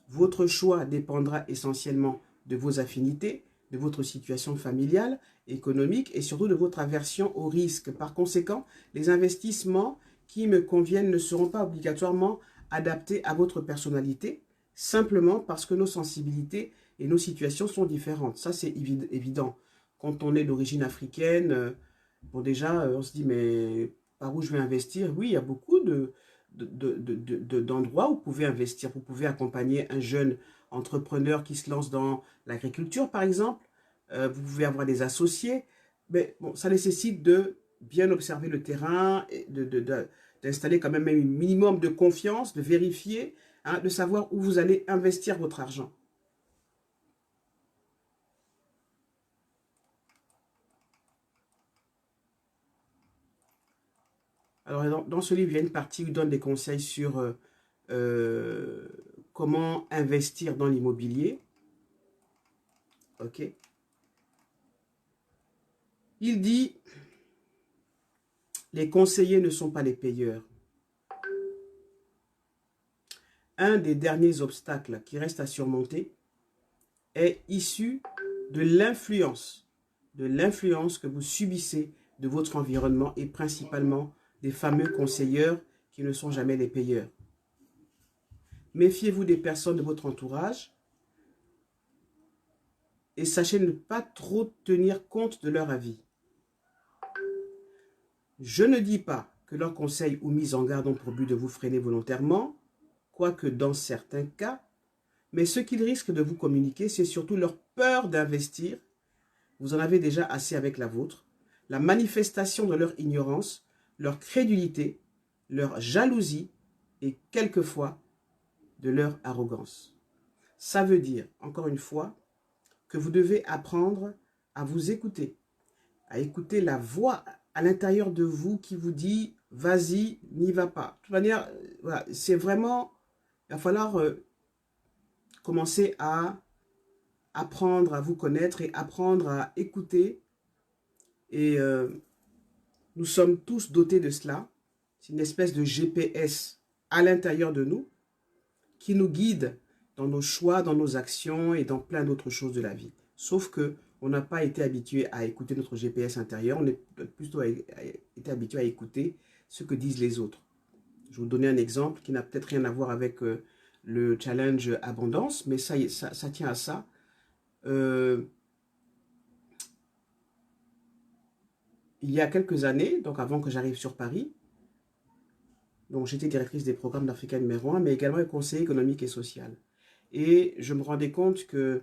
[SPEAKER 1] Votre choix dépendra essentiellement de vos affinités, de votre situation familiale, économique et surtout de votre aversion au risque. Par conséquent, les investissements qui me conviennent ne seront pas obligatoirement adaptés à votre personnalité, simplement parce que nos sensibilités et nos situations sont différentes. Ça, c'est évident. Quand on est d'origine africaine, bon déjà, on se dit, mais par où je vais investir? Oui, il y a beaucoup d'endroits où vous pouvez investir. Vous pouvez accompagner un jeune entrepreneur qui se lance dans l'agriculture, par exemple. Vous pouvez avoir des associés. Mais bon, ça nécessite de bien observer le terrain, et d'installer quand même un minimum de confiance, de vérifier, hein, de savoir où vous allez investir votre argent. Alors, dans ce livre, il y a une partie où il donne des conseils sur comment investir dans l'immobilier. OK. Il dit, les conseillers ne sont pas les payeurs. Un des derniers obstacles qui reste à surmonter est issu de l'influence que vous subissez de votre environnement et principalement des fameux conseilleurs qui ne sont jamais les payeurs. Méfiez-vous des personnes de votre entourage et sachez ne pas trop tenir compte de leur avis. Je ne dis pas que leurs conseils ou mises en garde ont pour but de vous freiner volontairement, quoique dans certains cas, mais ce qu'ils risquent de vous communiquer, c'est surtout leur peur d'investir. Vous en avez déjà assez avec la vôtre, la manifestation de leur ignorance, leur crédulité, leur jalousie et quelquefois de leur arrogance. Ça veut dire, encore une fois, que vous devez apprendre à vous écouter, à écouter la voix à l'intérieur de vous qui vous dit « vas-y, n'y va pas ». De toute manière, voilà, c'est vraiment, il va falloir commencer à apprendre à vous connaître et apprendre à écouter. Et nous sommes tous dotés de cela. C'est une espèce de GPS à l'intérieur de nous qui nous guide dans nos choix, dans nos actions et dans plein d'autres choses de la vie. Sauf que on n'a pas été habitué à écouter notre GPS intérieur, on est plutôt été habitué à écouter ce que disent les autres. Je vais vous donner un exemple qui n'a peut-être rien à voir avec le challenge abondance, mais ça tient à ça. Il y a quelques années, donc avant que j'arrive sur Paris, donc j'étais directrice des programmes d'Africa numéro 1, mais également conseiller économique et social. Et je me rendais compte que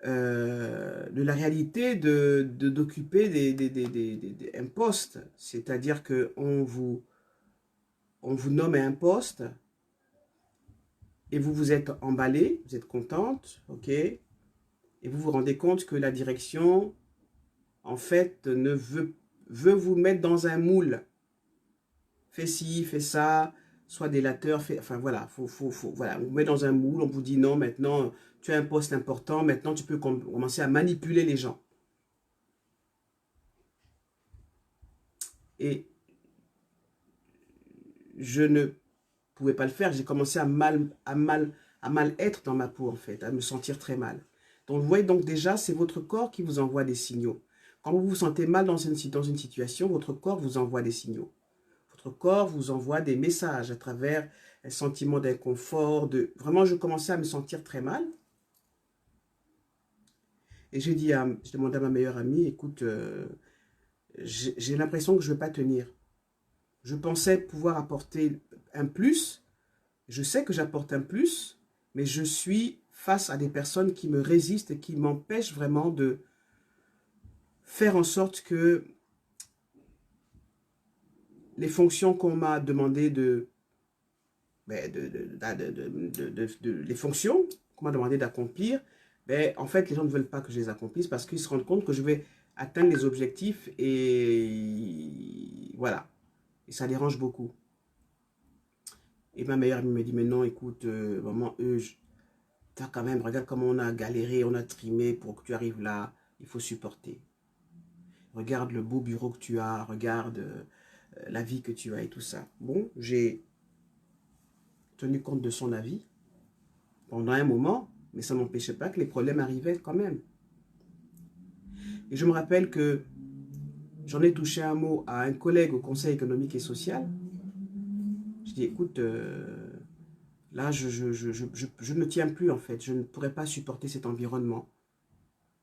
[SPEAKER 1] de la réalité d'occuper un poste, c'est-à-dire qu'on vous nomme à un poste et vous vous êtes emballé, vous êtes contente, ok, et vous vous rendez compte que la direction, en fait, veut vous mettre dans un moule. Fais ci, fais ça, sois délateur, enfin voilà, voilà, on vous met dans un moule, on vous dit non, maintenant, tu as un poste important, maintenant tu peux commencer à manipuler les gens. Et je ne pouvais pas le faire. J'ai commencé à mal être dans ma peau, en fait, à me sentir très mal. Donc, vous voyez, donc déjà, c'est votre corps qui vous envoie des signaux. Quand vous vous sentez mal dans une situation, votre corps vous envoie des signaux. Votre corps vous envoie des messages à travers un sentiment d'inconfort. Vraiment, je commençais à me sentir très mal. Et j'ai demandé à ma meilleure amie, écoute, j'ai l'impression que je ne vais pas tenir. Je pensais pouvoir apporter un plus. Je sais que j'apporte un plus, mais je suis face à des personnes qui me résistent et qui m'empêchent vraiment de faire en sorte que les fonctions qu'on m'a demandé les fonctions qu'on m'a demandé d'accomplir, en fait, les gens ne veulent pas que je les accomplisse parce qu'ils se rendent compte que je vais atteindre les objectifs et voilà. Et ça dérange beaucoup. Et ma meilleure amie me dit, mais non, écoute, vraiment, t'as quand même, regarde comment on a galéré, on a trimé pour que tu arrives là, il faut supporter. Regarde le beau bureau que tu as, regarde la vie que tu as et tout ça. Bon, j'ai tenu compte de son avis pendant un moment, mais ça n'empêchait pas que les problèmes arrivaient quand même. Et je me rappelle que j'en ai touché un mot à un collègue au Conseil économique et social. Je dis, écoute, là, je ne tiens plus en fait. Je ne pourrais pas supporter cet environnement.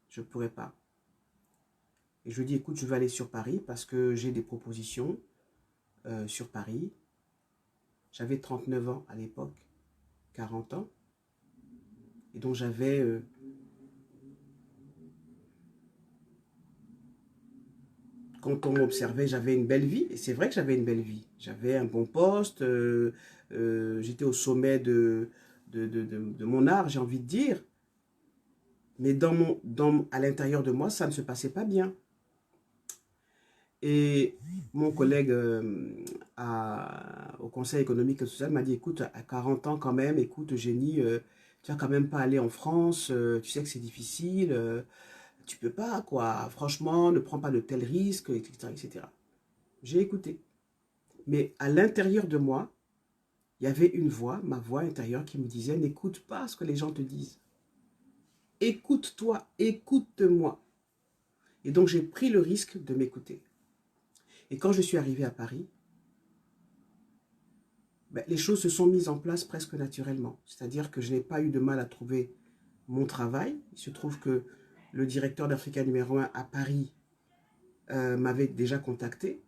[SPEAKER 1] Je ne pourrais pas. Et je lui dis, écoute, je vais aller sur Paris parce que j'ai des propositions sur Paris. J'avais 39 ans à l'époque, 40 ans. Et donc j'avais... quand on m'observait, j'avais une belle vie. Et c'est vrai que j'avais une belle vie. J'avais un bon poste. J'étais au sommet de mon art, j'ai envie de dire. Mais à l'intérieur de moi, ça ne se passait pas bien. Et mon collègue au Conseil économique et social m'a dit, écoute, à 40 ans quand même, écoute, Eugénie, tu vas quand même pas aller en France, tu sais que c'est difficile, tu peux pas, quoi. Franchement, ne prends pas de tels risques, etc., etc. J'ai écouté. Mais à l'intérieur de moi, il y avait une voix, ma voix intérieure, qui me disait, n'écoute pas ce que les gens te disent. Écoute-toi, écoute-moi. Et donc, j'ai pris le risque de m'écouter. Et quand je suis arrivé à Paris, les choses se sont mises en place presque naturellement. C'est-à-dire que je n'ai pas eu de mal à trouver mon travail. Il se trouve que le directeur d'Africa numéro 1 à Paris m'avait déjà contacté.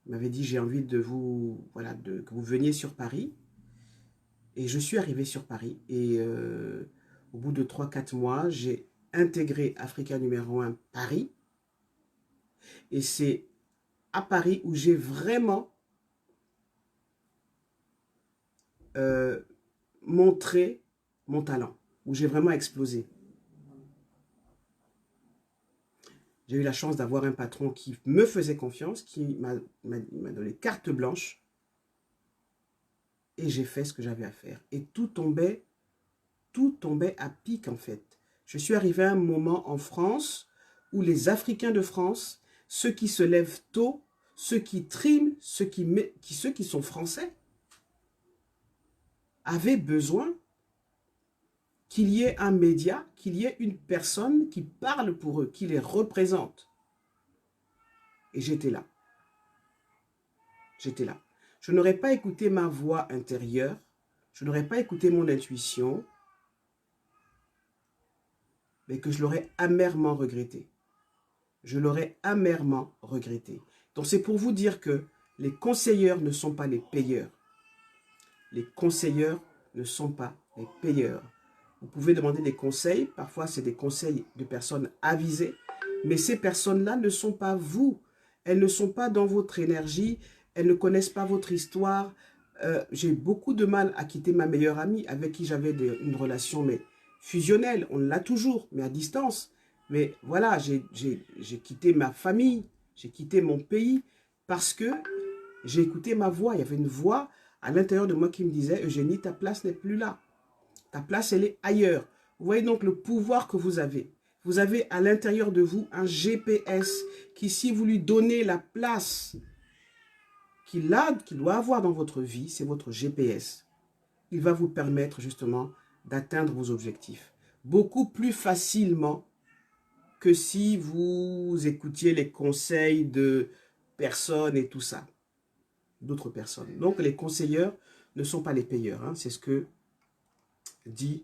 [SPEAKER 1] Il m'avait dit, j'ai envie de vous, voilà, que vous veniez sur Paris. Et je suis arrivé sur Paris. Et au bout de 3-4 mois, j'ai intégré Africa numéro 1 Paris. Et c'est à Paris où j'ai vraiment montré mon talent, où j'ai vraiment explosé. J'ai eu la chance d'avoir un patron qui me faisait confiance, qui m'a donné carte blanche. Et j'ai fait ce que j'avais à faire. Et tout tombait à pic en fait. Je suis arrivé à un moment en France où les Africains de France, ceux qui se lèvent tôt, ceux qui triment, ceux qui sont français, avaient besoin qu'il y ait un média, qu'il y ait une personne qui parle pour eux, qui les représente. Et j'étais là. J'étais là. Je n'aurais pas écouté ma voix intérieure, je n'aurais pas écouté mon intuition, mais que je l'aurais amèrement regretté. Je l'aurais amèrement regretté. Donc c'est pour vous dire que les conseilleurs ne sont pas les payeurs. Les conseilleurs ne sont pas les payeurs. Vous pouvez demander des conseils, parfois c'est des conseils de personnes avisées, mais ces personnes-là ne sont pas vous. Elles ne sont pas dans votre énergie, elles ne connaissent pas votre histoire. J'ai beaucoup de mal à quitter ma meilleure amie avec qui j'avais une relation mais fusionnelle. On l'a toujours, mais à distance. Mais voilà, j'ai quitté ma famille, j'ai quitté mon pays parce que j'ai écouté ma voix. Il y avait une voix à l'intérieur de moi qui me disait, Eugénie, ta place n'est plus là. Ta place, elle est ailleurs. Vous voyez donc le pouvoir que vous avez. Vous avez à l'intérieur de vous un GPS qui, si vous lui donnez la place qu'il doit avoir dans votre vie, c'est votre GPS. Il va vous permettre justement d'atteindre vos objectifs beaucoup plus facilement que si vous écoutiez les conseils de personnes et tout ça, d'autres personnes. Donc les conseilleurs ne sont pas les payeurs, hein. C'est ce que dit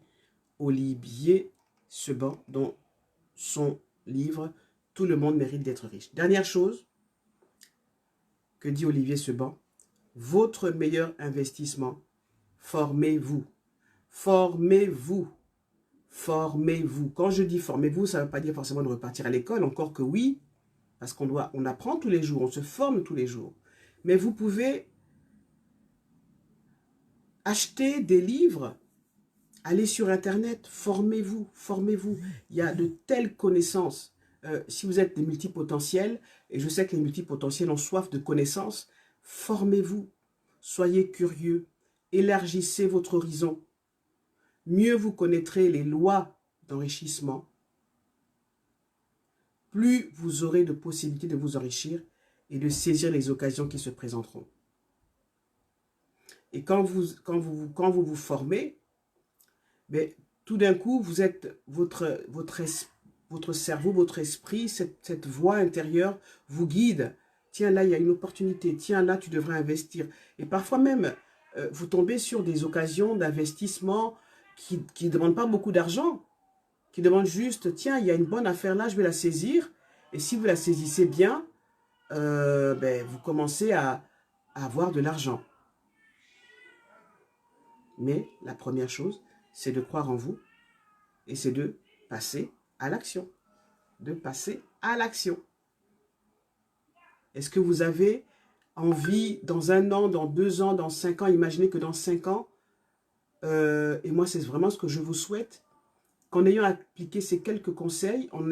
[SPEAKER 1] Olivier Seban dans son livre « Tout le monde mérite d'être riche ». Dernière chose que dit Olivier Seban, votre meilleur investissement, formez-vous. Formez-vous. Formez-vous. Quand je dis formez-vous, ça ne veut pas dire forcément de repartir à l'école, encore que oui, parce on apprend tous les jours, on se forme tous les jours. Mais vous pouvez acheter des livres, aller sur Internet, formez-vous, formez-vous. Il y a de telles connaissances. Si vous êtes des multipotentiels, et je sais que les multipotentiels ont soif de connaissances, formez-vous, soyez curieux, élargissez votre horizon. Mieux vous connaîtrez les lois d'enrichissement, plus vous aurez de possibilités de vous enrichir et de saisir les occasions qui se présenteront. Et quand vous vous formez, mais tout d'un coup, vous êtes votre cerveau, votre esprit, cette voix intérieure vous guide. Tiens, là, il y a une opportunité. Tiens, là, tu devrais investir. Et parfois même, vous tombez sur des occasions d'investissement qui ne demandent pas beaucoup d'argent, qui demandent juste, tiens, il y a une bonne affaire là, je vais la saisir. Et si vous la saisissez bien, vous commencez à avoir de l'argent. Mais la première chose, c'est de croire en vous et c'est de passer à l'action. De passer à l'action. Est-ce que vous avez envie, dans 1 an, dans 2 ans, dans 5 ans, imaginez que dans 5 ans, et moi c'est vraiment ce que je vous souhaite, qu'en ayant appliqué ces quelques conseils, en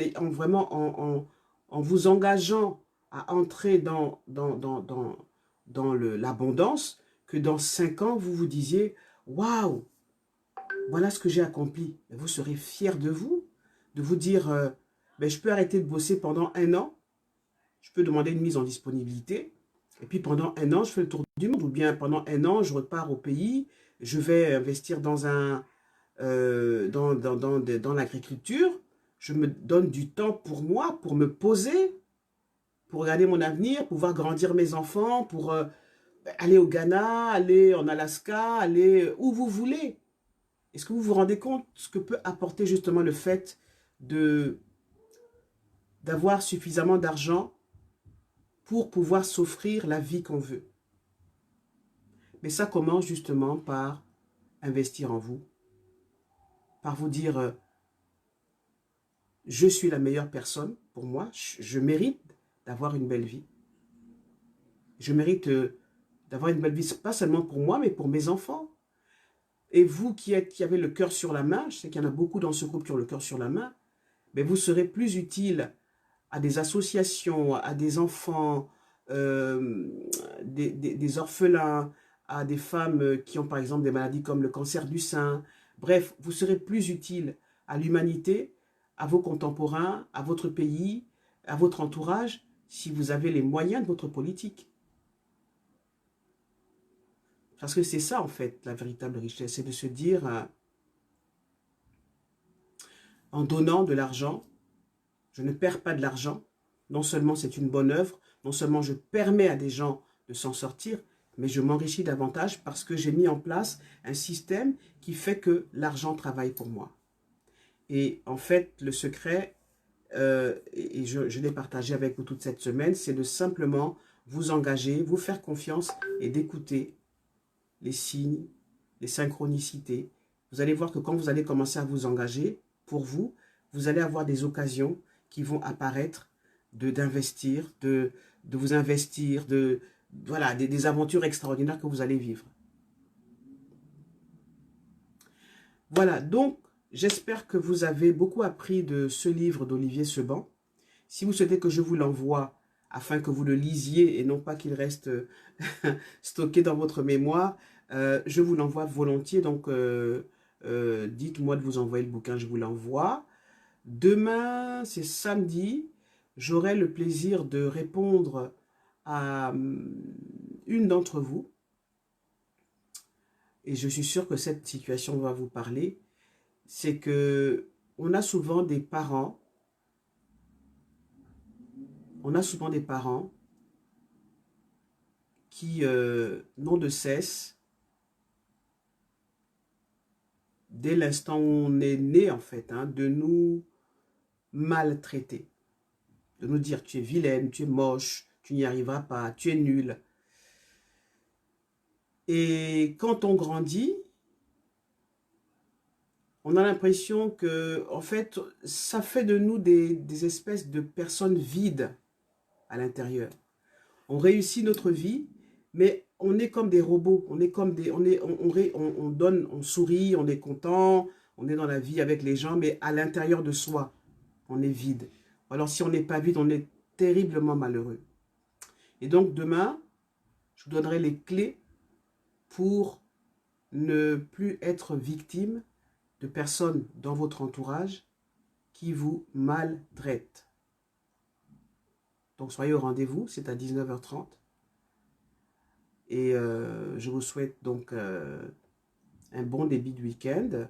[SPEAKER 1] vous engageant à entrer dans l'abondance, que dans 5 ans, vous vous disiez, waouh, voilà ce que j'ai accompli. Vous serez fier de vous dire, je peux arrêter de bosser pendant 1 an, je peux demander une mise en disponibilité, et puis pendant 1 an, je fais le tour du monde, ou bien pendant 1 an, je repars au pays, je vais investir dans l'agriculture, je me donne du temps pour moi, pour me poser, pour regarder mon avenir, pour voir grandir mes enfants, pour aller au Ghana, aller en Alaska, aller où vous voulez. Est-ce que vous vous rendez compte ce que peut apporter justement le fait d'avoir suffisamment d'argent pour pouvoir s'offrir la vie qu'on veut? Mais ça commence justement par investir en vous, par vous dire, je suis la meilleure personne pour moi, je mérite d'avoir une belle vie. Je mérite d'avoir une belle vie, pas seulement pour moi, mais pour mes enfants. Et vous qui avez le cœur sur la main, je sais qu'il y en a beaucoup dans ce groupe qui ont le cœur sur la main, mais vous serez plus utile à des associations, à des enfants, des orphelins, à des femmes qui ont par exemple des maladies comme le cancer du sein. Bref, vous serez plus utile à l'humanité, à vos contemporains, à votre pays, à votre entourage, si vous avez les moyens de votre politique. Parce que c'est ça en fait, la véritable richesse, c'est de se dire, en donnant de l'argent, je ne perds pas de l'argent, non seulement c'est une bonne œuvre, non seulement je permets à des gens de s'en sortir, mais je m'enrichis davantage parce que j'ai mis en place un système qui fait que l'argent travaille pour moi. Et en fait, le secret, et je l'ai partagé avec vous toute cette semaine, c'est de simplement vous engager, vous faire confiance et d'écouter les signes, les synchronicités. Vous allez voir que quand vous allez commencer à vous engager, pour vous, vous allez avoir des occasions qui vont apparaître d'investir, de vous investir, voilà, des aventures extraordinaires que vous allez vivre. Voilà, donc j'espère que vous avez beaucoup appris de ce livre d'Olivier Seban. Si vous souhaitez que je vous l'envoie afin que vous le lisiez et non pas qu'il reste stocké dans votre mémoire, je vous l'envoie volontiers. Donc, dites-moi de vous envoyer le bouquin, je vous l'envoie. Demain, c'est samedi, j'aurai le plaisir de répondre à une d'entre vous. Et je suis sûr que cette situation va vous parler. C'est que on a souvent des parents, qui n'ont de cesse, dès l'instant où on est né en fait, hein, de nous maltraiter, de nous dire tu es vilaine, tu es moche, tu n'y arriveras pas, tu es nul. Et quand on grandit, on a l'impression que, en fait, ça fait de nous des espèces de personnes vides à l'intérieur. On réussit notre vie, mais on est comme des robots. On est comme des, on donne, on sourit, on est content, on est dans la vie avec les gens, mais à l'intérieur de soi, on est vide. Alors si on n'est pas vide, on est terriblement malheureux. Et donc demain, je vous donnerai les clés pour ne plus être victime de personnes dans votre entourage qui vous maltraitent. Donc soyez au rendez-vous, c'est à 19h30. Et je vous souhaite donc un bon début de week-end.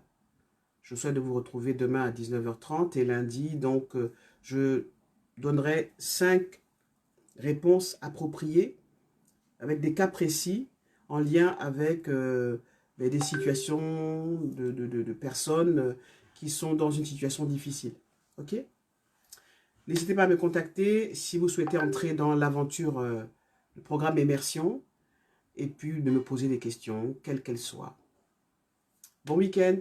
[SPEAKER 1] Je vous souhaite de vous retrouver demain à 19h30 et lundi, donc je donnerai 5 réponses appropriées avec des cas précis en lien avec des situations de personnes qui sont dans une situation difficile. Ok? N'hésitez pas à me contacter si vous souhaitez entrer dans l'aventure, le programme Immersion, et puis de me poser des questions, quelles qu'elles soient. Bon week-end!